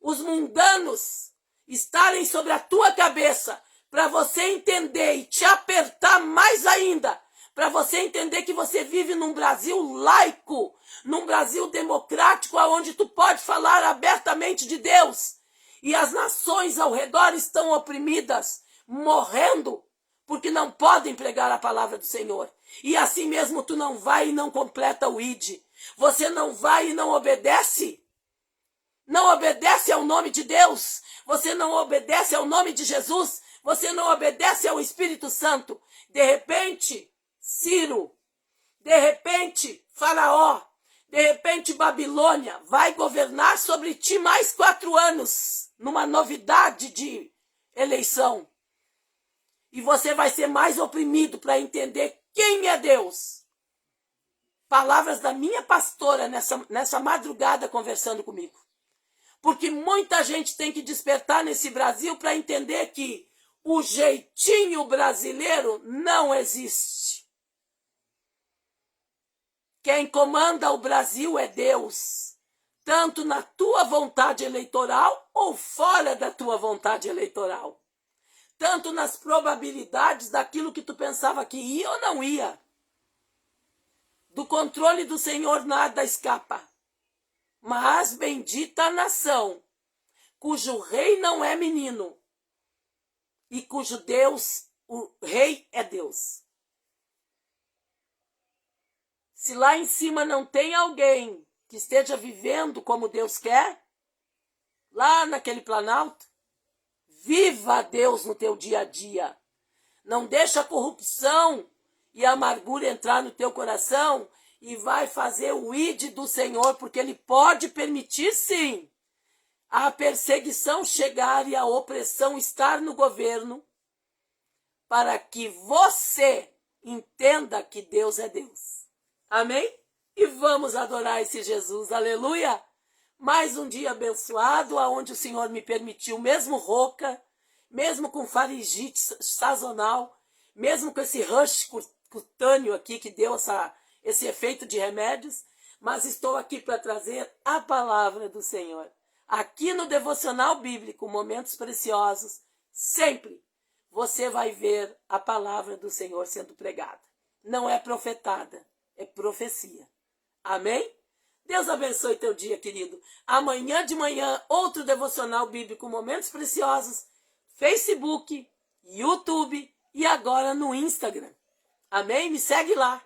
os mundanos, estarem sobre a tua cabeça, para você entender e te apertar mais ainda, para você entender que você vive num Brasil laico, num Brasil democrático, onde tu pode falar abertamente de Deus. E as nações ao redor estão oprimidas, morrendo, porque não podem pregar a palavra do Senhor. E assim mesmo tu não vai e não completa o ID. Você não vai e não obedece. Não obedece ao nome de Deus. Você não obedece ao nome de Jesus. Você não obedece ao Espírito Santo. De repente, Ciro, de repente, Faraó, de repente, Babilônia vai governar sobre ti mais 4 anos, numa novidade de eleição. E você vai ser mais oprimido para entender quem é Deus. Palavras da minha pastora nessa madrugada conversando comigo. Porque muita gente tem que despertar nesse Brasil para entender que o jeitinho brasileiro não existe. Quem comanda o Brasil é Deus, tanto na tua vontade eleitoral ou fora da tua vontade eleitoral. Tanto nas probabilidades daquilo que tu pensava que ia ou não ia. Do controle do Senhor nada escapa. Mas bendita a nação, cujo rei não é menino, e cujo Deus, o rei é Deus. Se lá em cima não tem alguém que esteja vivendo como Deus quer, lá naquele planalto, viva a Deus no teu dia a dia. Não deixa a corrupção e a amargura entrar no teu coração e vai fazer o ide do Senhor, porque Ele pode permitir, sim, a perseguição chegar e a opressão estar no governo, para que você entenda que Deus é Deus. Amém? E vamos adorar esse Jesus, aleluia! Mais um dia abençoado, onde o Senhor me permitiu, mesmo rouca, mesmo com faringite sazonal, mesmo com esse rush cutâneo aqui que deu esse efeito de remédios, mas estou aqui para trazer a palavra do Senhor. Aqui no Devocional Bíblico, Momentos Preciosos, sempre você vai ver a palavra do Senhor sendo pregada. Não é profetada, é profecia. Amém? Deus abençoe teu dia, querido. Amanhã de manhã, outro Devocional Bíblico, Momentos Preciosos, Facebook, YouTube e agora no Instagram. Amém? Me segue lá.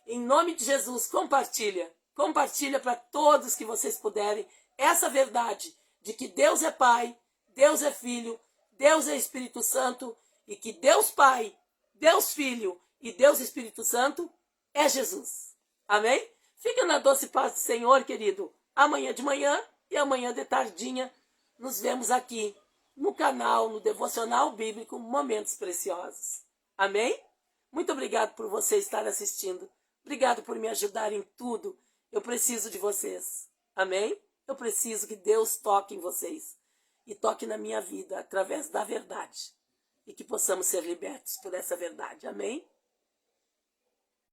Em nome de Jesus, compartilha. Compartilha para todos que vocês puderem essa verdade de que Deus é Pai, Deus é Filho, Deus é Espírito Santo e que Deus Pai, Deus Filho e Deus Espírito Santo é Jesus. Amém? Fica na doce paz do Senhor, querido. Amanhã de manhã e amanhã de tardinha nos vemos aqui no canal, no Devocional Bíblico Momentos Preciosos. Amém? Muito obrigado por você estar assistindo. Obrigado por me ajudar em tudo. Eu preciso de vocês. Amém? Eu preciso que Deus toque em vocês. E toque na minha vida através da verdade. e que possamos ser libertos por essa verdade. Amém?